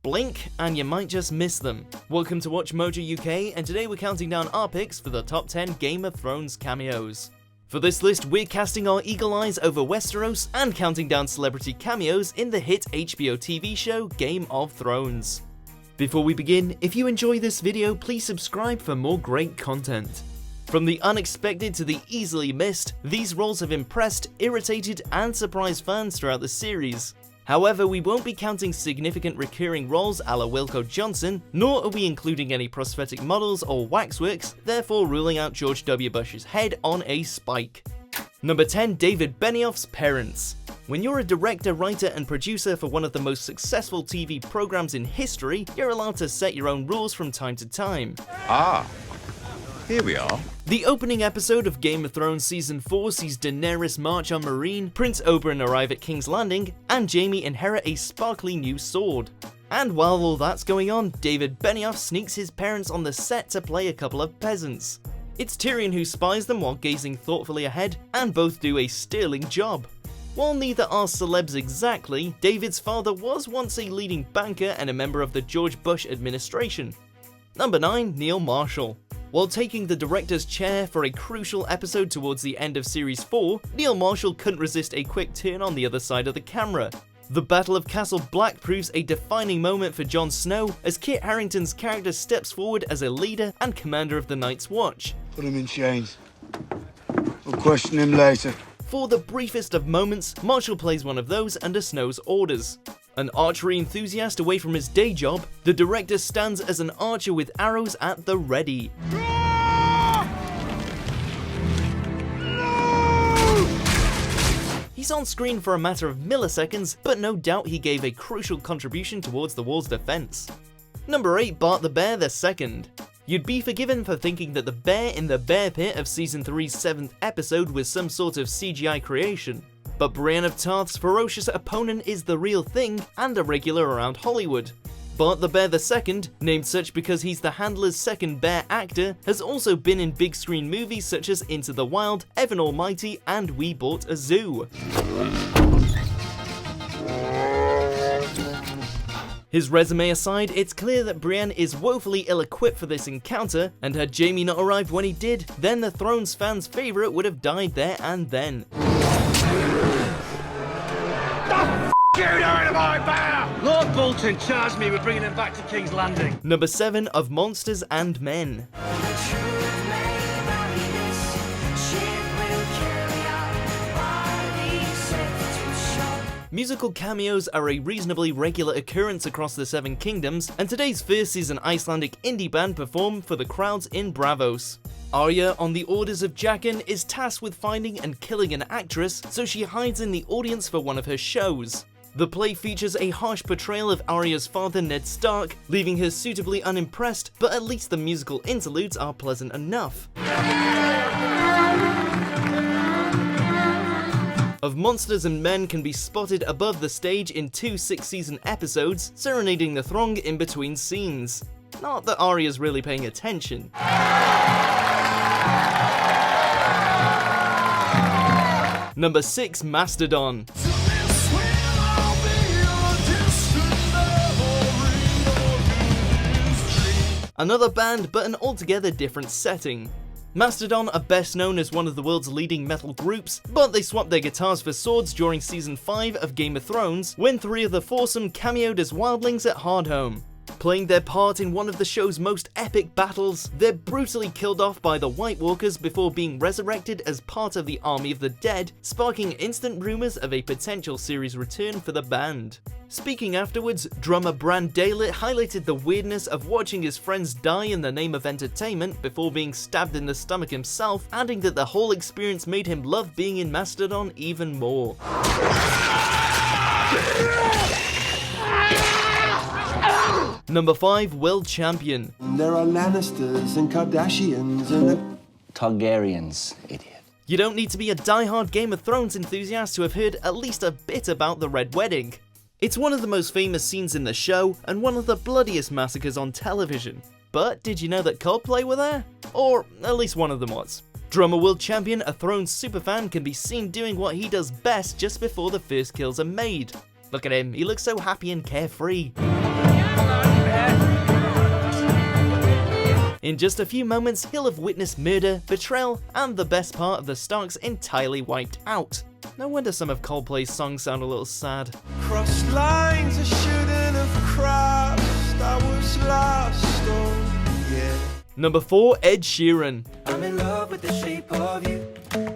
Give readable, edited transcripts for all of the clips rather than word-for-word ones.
Blink and you might just miss them. Welcome to Watch Mojo UK, and today we're counting down our picks for the top 10 Game of Thrones cameos. For this list, we're casting our eagle eyes over Westeros and counting down celebrity cameos in the hit HBO TV show Game of Thrones. Before we begin, if you enjoy this video, please subscribe for more great content. From the unexpected to the easily missed, these roles have impressed, irritated, and surprised fans throughout the series. However, we won't be counting significant recurring roles a la Wilco Johnson, nor are we including any prosthetic models or waxworks, therefore ruling out George W. Bush's head on a spike. Number 10. David Benioff's parents. When you're a director, writer, and producer for one of the most successful TV programs in history, you're allowed to set your own rules from time to time. Here we are. The opening episode of Game of Thrones Season 4 sees Daenerys march on Meereen, Prince Oberyn arrive at King's Landing, and Jaime inherit a sparkly new sword. And while all that's going on, David Benioff sneaks his parents on the set to play a couple of peasants. It's Tyrion who spies them while gazing thoughtfully ahead, and both do a sterling job. While neither are celebs exactly, David's father was once a leading banker and a member of the George Bush administration. Number 9. Neil Marshall. While taking the director's chair for a crucial episode towards the end of Series 4, Neil Marshall couldn't resist a quick turn on the other side of the camera. The Battle of Castle Black proves a defining moment for Jon Snow as Kit Harington's character steps forward as a leader and commander of the Night's Watch. Put him in chains. We'll question him later. For the briefest of moments, Marshall plays one of those under Snow's orders. An archery enthusiast away from his day job, the director stands as an archer with arrows at the ready. He's on screen for a matter of milliseconds, but no doubt he gave a crucial contribution towards the wall's defense. Number 8. Bart the Bear II. You'd be forgiven for thinking that the bear in the bear pit of Season 3's 7th episode was some sort of CGI creation. But Brienne of Tarth's ferocious opponent is the real thing and a regular around Hollywood. Bart the Bear II, named such because he's the handler's second bear actor, has also been in big screen movies such as Into the Wild, Evan Almighty, and We Bought a Zoo. His resume aside, it's clear that Brienne is woefully ill-equipped for this encounter, and had Jaime not arrived when he did, then the Thrones fans' favourite would have died there and then. Lord Bolton charged me with bringing him back to King's Landing. Number 7. Of Monsters and Men. Musical cameos are a reasonably regular occurrence across the Seven Kingdoms, and today's first sees an Icelandic indie band perform for the crowds in Bravos. Arya, on the orders of Jaqen, is tasked with finding and killing an actress, so she hides in the audience for one of her shows. The play features a harsh portrayal of Arya's father Ned Stark, leaving her suitably unimpressed, but at least the musical interludes are pleasant enough. Of Monsters and Men can be spotted above the stage in 2 6-season episodes, serenading the throng in between scenes. Not that Arya's really paying attention. Number 6. Mastodon. Another band, but an altogether different setting. Mastodon are best known as one of the world's leading metal groups, but they swapped their guitars for swords during Season 5 of Game of Thrones, when 3 of the foursome cameoed as wildlings at Hardhome. Playing their part in one of the show's most epic battles, they're brutally killed off by the White Walkers before being resurrected as part of the Army of the Dead, sparking instant rumours of a potential series return for the band. Speaking afterwards, drummer Bran Dalit highlighted the weirdness of watching his friends die in the name of entertainment before being stabbed in the stomach himself, adding that the whole experience made him love being in Mastodon even more. Number 5. World Champion. There are Lannisters and Kardashians and Targaryens, idiot. You don't need to be a die-hard Game of Thrones enthusiast to have heard at least a bit about the Red Wedding. It's one of the most famous scenes in the show, and one of the bloodiest massacres on television. But did you know that Coldplay were there? Or at least one of them was. Drummer World Champion, a Thrones superfan, can be seen doing what he does best just before the first kills are made. Look at him, he looks so happy and carefree. In just a few moments, he'll have witnessed murder, betrayal, and the best part of the Starks entirely wiped out. No wonder some of Coldplay's songs sound a little sad. Crossed lines I shouldn't have crossed. I was lost, oh yeah. Number 4, Ed Sheeran. I'm in love with the shape of you.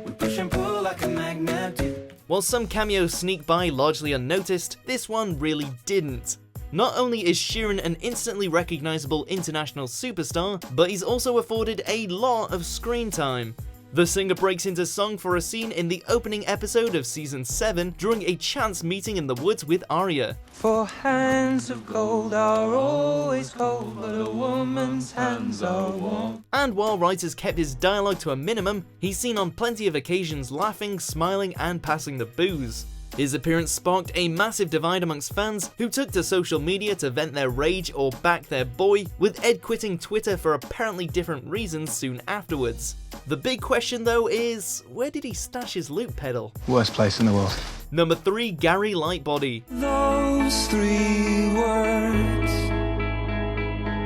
We push and pull like a magnet do. While some cameos sneak by largely unnoticed, this one really didn't. Not only is Sheeran an instantly recognizable international superstar, but he's also afforded a lot of screen time. The singer breaks into song for a scene in the opening episode of season 7 during a chance meeting in the woods with Arya. For hands of gold are always cold, but a woman's hands are warm. And while writers kept his dialogue to a minimum, he's seen on plenty of occasions laughing, smiling, and passing the booze. His appearance sparked a massive divide amongst fans who took to social media to vent their rage or back their boy, with Ed quitting Twitter for apparently different reasons soon afterwards. The big question though is, where did he stash his loop pedal? Worst place in the world. Number 3, Gary Lightbody. Those 3 words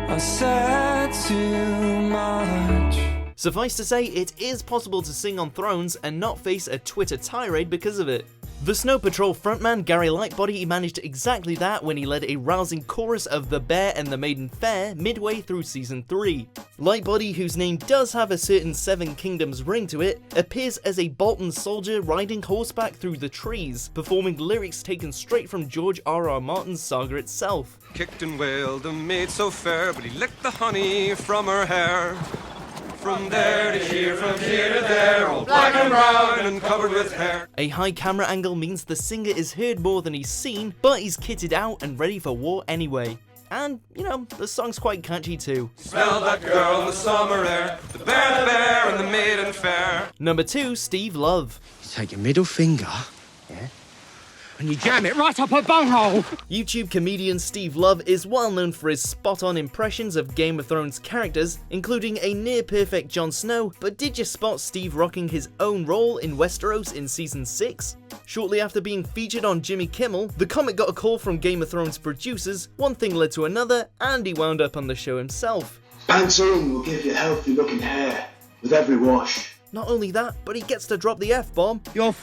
are said too much. Suffice to say, it is possible to sing on Thrones and not face a Twitter tirade because of it. The Snow Patrol frontman Gary Lightbody managed exactly that when he led a rousing chorus of The Bear and the Maiden Fair midway through season 3. Lightbody, whose name does have a certain Seven Kingdoms ring to it, appears as a Bolton soldier riding horseback through the trees, performing lyrics taken straight from George R.R. Martin's saga itself. Kicked and wailed a maid so fair, but he licked the honey from her hair. From there to here, from here to there, all black and brown and covered with hair. A high camera angle means the singer is heard more than he's seen, but he's kitted out and ready for war anyway. And, you know, the song's quite catchy too. Smell that girl in the summer air, the bear, and the maiden fair. Number 2, Steve Love. You take your middle finger, yeah, and you jam it right up her bunghole. YouTube comedian Steve Love is well known for his spot-on impressions of Game of Thrones characters, including a near-perfect Jon Snow, but did you spot Steve rocking his own role in Westeros in season 6? Shortly after being featured on Jimmy Kimmel, the comic got a call from Game of Thrones producers, one thing led to another, and he wound up on the show himself. Pantene will give you healthy looking hair with every wash. Not only that, but he gets to drop the F-bomb. You're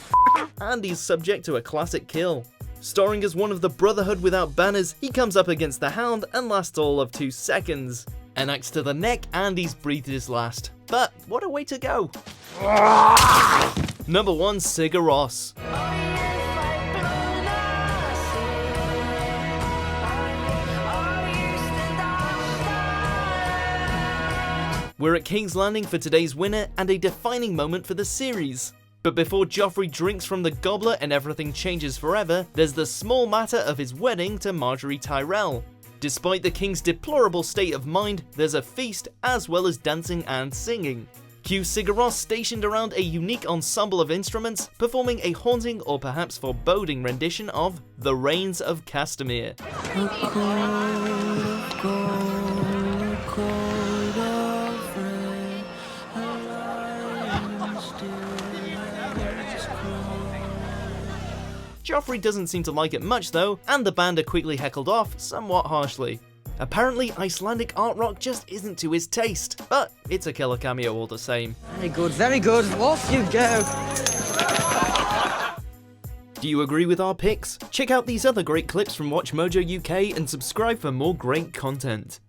And he's subject to a classic kill. Starring as one of the Brotherhood without banners, he comes up against the Hound and lasts all of 2 seconds. An axe to the neck and he's breathed his last. But what a way to go. Number 1, Sigur. We're at King's Landing for today's winner and a defining moment for the series. But before Joffrey drinks from the goblet and everything changes forever, there's the small matter of his wedding to Marjorie Tyrell. Despite the king's deplorable state of mind, there's a feast as well as dancing and singing. Cue Sigur stationed around a unique ensemble of instruments, performing a haunting or perhaps foreboding rendition of The Rains of Castamere. Joffrey doesn't seem to like it much though, and the band are quickly heckled off somewhat harshly. Apparently, Icelandic art rock just isn't to his taste, but it's a killer cameo all the same. very good, very good. Off you go. Do you agree with our picks? Check out these other great clips from WatchMojo UK and subscribe for more great content.